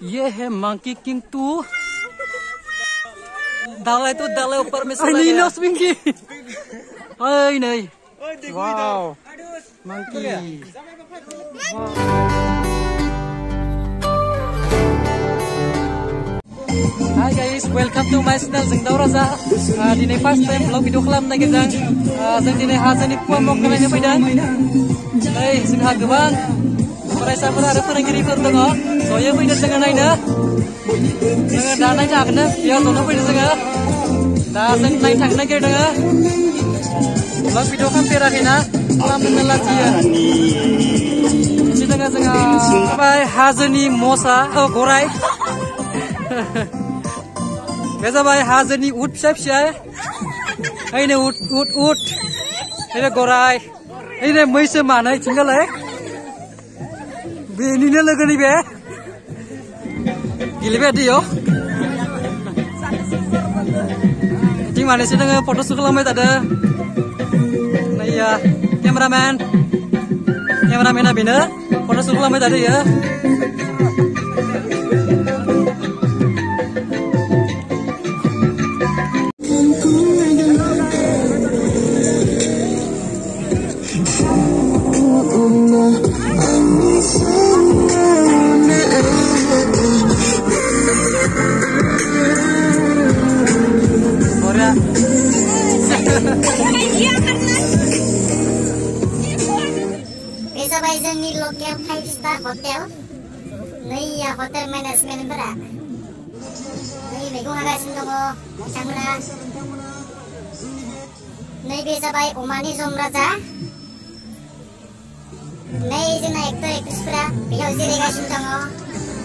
ये है monkey king 2 डाले तो डाले ऊपर में से नहीं नो स्विंगी ओए नहीं wow monkey Hi guys, welcome to my channel Jeng Daw Raja. Dini first time vlog video खालामनाय गेजेरजों जों दिनै हाजोनि पुवामक नायनो फैदों. नै जोंहा गोबां फरायसाफोर आरो फोरोंगिरिफोर दङ. जयै फैदों जोङो नायनो. जोङो दा नायनो हागोन बेयाव जनो फैदों जोङो. दा जों नायनो थांनो नागिरदों. vlog video खालामफेराखैना खालामनो लाजियो. बिदिनो जोंहा जाबाय हाजोनि मोसा गराय. बे जाबाय हाजोनि उट फिसा फिसा ओइनो उट ओइनो गराय ओइनो मैसो मानै थिंगालाय बेनिनो लोगोनि बे गेलेबाय दैयाव बिथिं मानैसो दोङो फट' सुट खालामबाय थादों नैया केमेरामेना बेनो फट' सुट खालामबाय थादों इयो Besok जोंनि लकेल 5 स्टार हटेल नैया हटेल मेनेजमेन्टफोरा नै मैगं हागासिनो दङ बिथांमोना नैबे जाबाय अमानि जमराजा नै जोंना एक्टर एक्ट्रेसफोरा बेयाव जिरायगासिनो दङ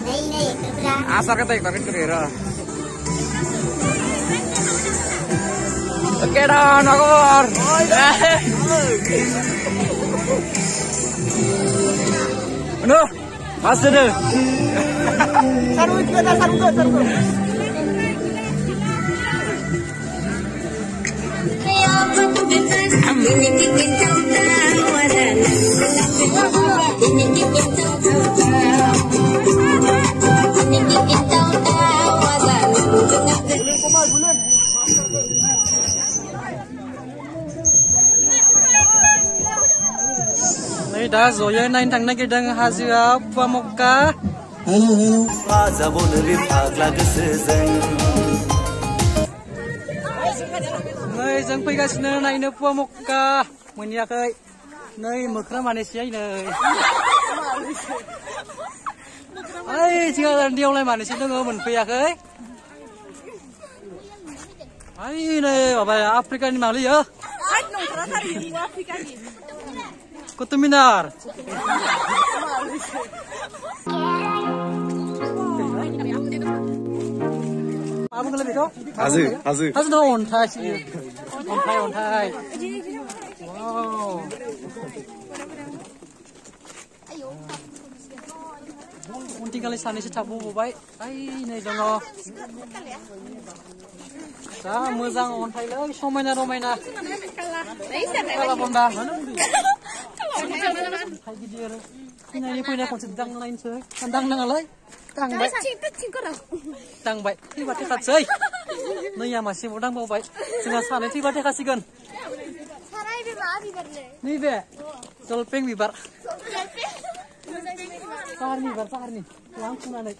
नै एक्टरफोरा आसा kata ikut kira oke dah nagor Aduh, masih deh. Sarung juga, sarung. नै दा जयै नायनो थांनो नागिरदों हाजोआव पुवामक्का नै जों फैगासिनो नायनो पुवामक्का मोनैयाखै नै मोख्रा मानैसो नै ओइ सिगांनियावलाय मानैसो दङ मोनफैयाखै ओइ नै माबाया आफ्रिकानि मालै इयो Kutu Minar. Apa kalau begitu? Hazu dong ontai sih. Ontai. Wow. Unting kali sana sih cabu baik. Ay, nih jangan. Sa मोजां अन्थाइ लै समायना रमायना काला बन्दा अन्थाइ गिदिर फैनायनि फैनाय खनसे दांनायनोसै दांनाङालै दांबाय थैबा थेखासै नैया मासेबाव दांबावबाय जोंहा सानै थैबा थेखासिगोन नैबे जलपें बिबार साहारनि लां फुनानै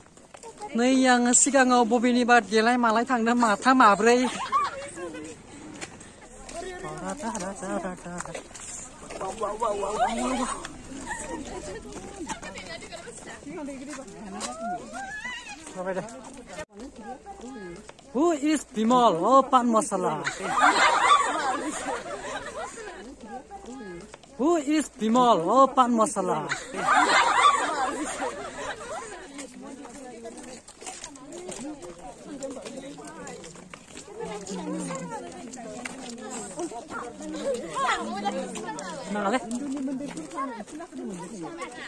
नै आङो सिगाङाव बबेनिबा देलाय मालाय थांदों माथा माब्रै Who is Bimal? Oh, pan masala. Who is Bimal? Oh, pan masala.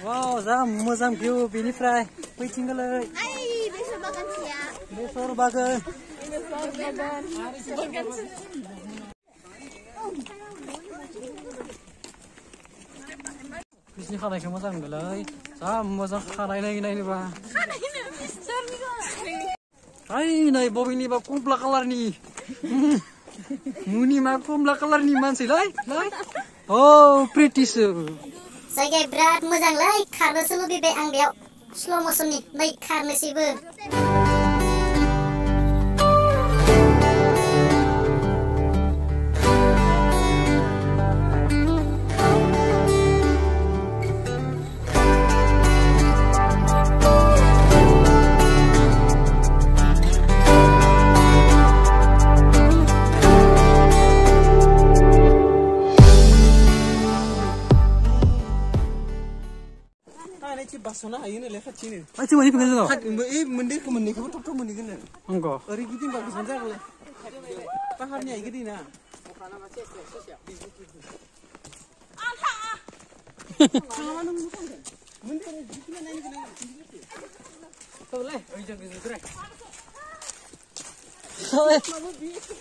Wow, za moजां view बेनिफ्राय फैथिंगोलै बेसर बागान बिसोरनि खानायखौ मोजां मोनगोलै जा मोजां खानाय नायनोबा Hai, nay bobini ba kumpla kalar ni. Muni ma kumpla kalar ni mansi lai. Oh, pretty so. Saya berat mojang lai karna selu bibe ang beau slow motion ni lai karna sibu. Basona ayune lekha chini. Aci mani pengen lo. Mendir ke mendir ke top mendir kan. Engko. Ori gitin bagus aja boleh. Paharnya igedi na.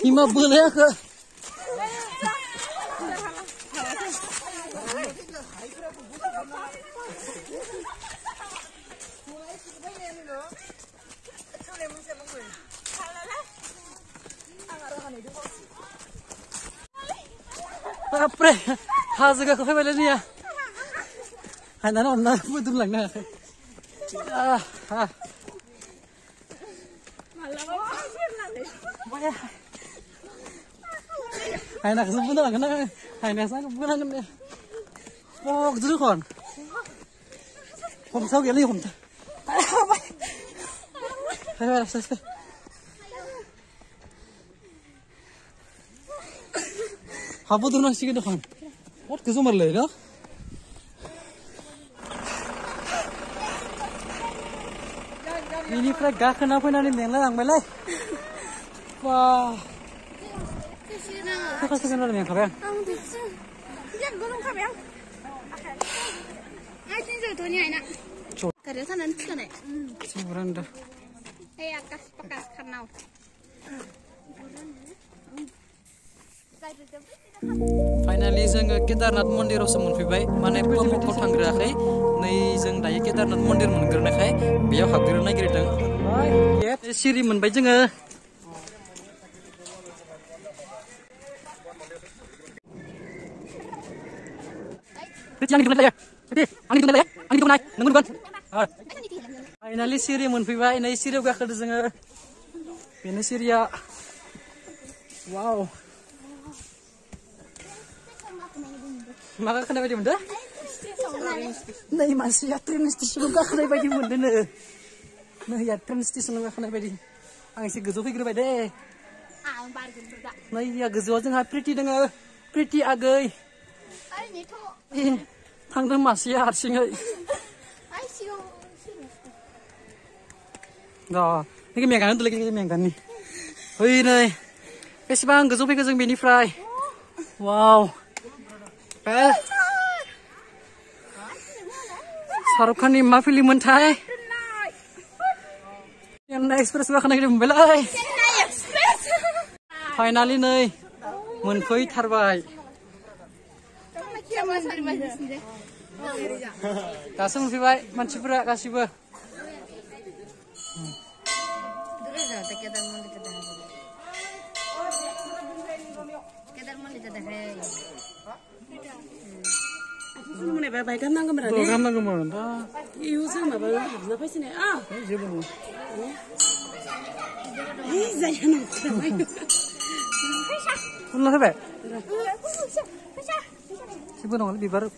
Ima boleh ke? Apre, hazaga kau bela ni ya. Hanya nak betul lang na. Hanya kesempatan lang na. Hanya sang bulan ni. Oh, dulu kan. Hom sao geli hom. Hai, sai. Apa tu nasi kita kan? What kesemar leh, ya? Ini frag gak kenapa nani mengelang belai? Wah. Kau kasih kenal dengan kapan? Jangan golong kapan? Aja jadi tu ni nak. Kerja sana ni kan? Sebulan dah. Akas pakas kenal. Finally जों केदारनाथ मन्दिराव मोनफैबाय माने प्रमखौ थांग्रोआखै नै जों दायो केदारनाथ मन्दिर मोनग्रोनायखाय बेयाव हाबग्रोनो नागिरदों सिरि मोनबाय जोङो Finally सिरि मोनफैबाय नै सिरियाव गाखोदो जोङो बेनो सिरिया wow Maka kenapa dia muda? Nah, masih ya train station juga kenapa dia muda nih? Nah, ya train station juga kenapa dia? Angsi gezo fikir bade. Nah, ya gezo aja nggak pretty dengan pretty agai. Tanggal masih ya harsing. Nah, ini mengkan tuh lagi mengkan nih. Hoi nih, kasih bang gezo fikir gezo mini fry. Wow. Pel, Shahrukh Khan ni ma film mentai. Yang na express gua kena kirim belai. Finally nih, menfoi terbaik. Kasih menfoi mancipura kasih bah. Mana baik kan nanggung berani? Program nanggung berani. Iya sama baik. Kenapa sih nih? Jebol. Saya nanggung. Pulang apa? Siapa nongol lebih baru?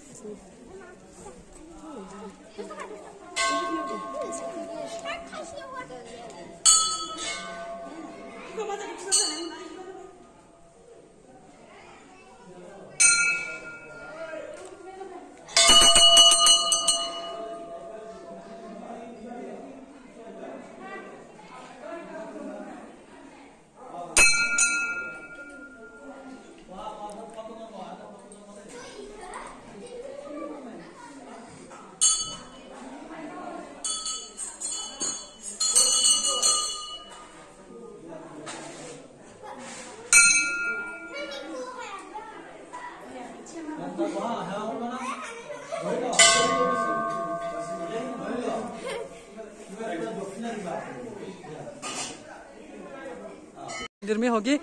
मंदिर में होगी।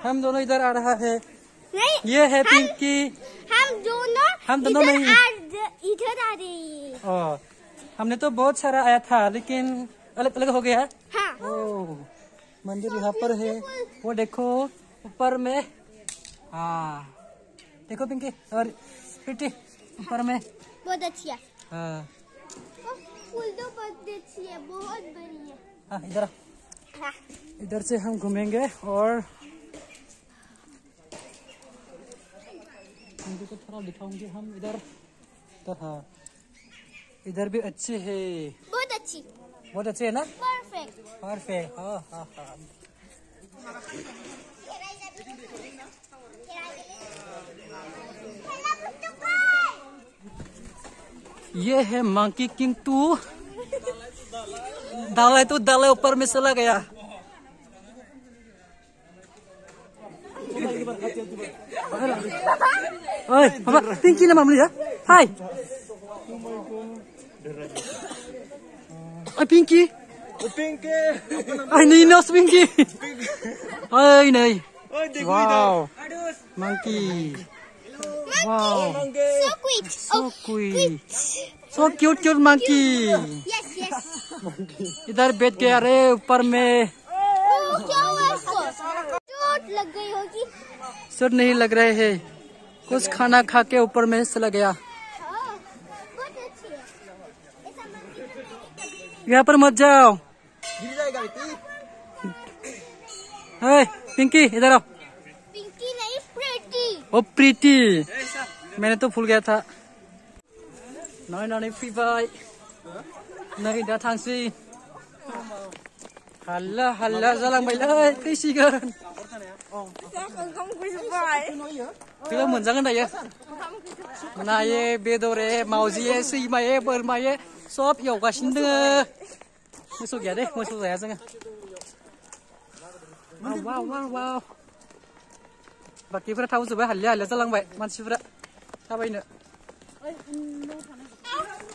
हम दोनों इधर आ रहा है। नहीं, ये है पिंकी। हम दोनों नहीं इधर आ रही है। हमने तो बहुत सारा आया था लेकिन अलग अलग हो गया। हाँ। ओह, मंदिर यहाँ पर है। वो देखो ऊपर में। हाँ देखो पिंकी और प्रीति ऊपर में। बहुत अच्छी है। हाँ फूल तो बहुत अच्छी है, बहुत बड़ी है। हाँ इधर हाँ। इधर से हम घूमेंगे और को थोड़ा दिखाऊंगे हम इधर। तो हाँ इधर भी अच्छे है। बहुत अच्छी है ना। परफेक्ट। हाँ हाँ हाँ। ये है मंकी किंग 2। दाले ऊपर में चला गया। ओए बाबा Pinky nama beli ya? Hai. Pinky. Pinky. Ini nos Pinky. Hai này. Wow. Monkey. Wow. So quick. So quick. So cute monkey. Yes. इधर बैठ गया रे ऊपर में। क्या हुआ इसको? चोट लग गई होगी। चोट नहीं लग रहे है, कुछ खाना खा के ऊपर में चला गया। बहुत अच्छी है। यहाँ पर मत जाओ। गिर जाएगा पिंकी इधर आओ। पिंकी नहीं, प्रीति। ओ प्रीति, मैंने तो भूल गया था। नहीं फैबाय। नहीं दा थांसै। हल्ला जालांबायलै फैसिगोन। बेयाव मोनजागोन दायो। नाये बेदरे मावजिये सैमाये बोरमाये सब एवगासिनो दोङो। मोसौ गैया दे, मोसौ जाया जोङो। वाव बाखिफोरा थावजोब्बाय, हालिया जालांबाय मानसिफोरा थाबायनो।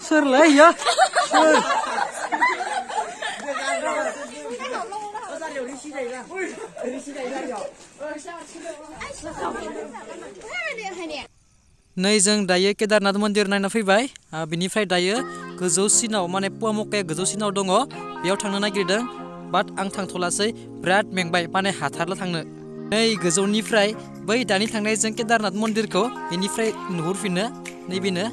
सोरलै इयो? सोर? नै जों दायो केदारनाथ मन्दिर नायना फैबाय। बिनिफ्राय दायो गोजौसिनाव माने पुवामक्काया गोजौसिनाव दङ, बेयाव थांनो नागिरदों। बाट आं थांथ'लासै, बिराद मेंबाय, माने हाथारला थांनो। नै गोजौनिफ्राय बै दानि थांनाय जों केदारनाथ मन्दिरखौ बेनिफ्राय नुहुरफिनो नैबेनो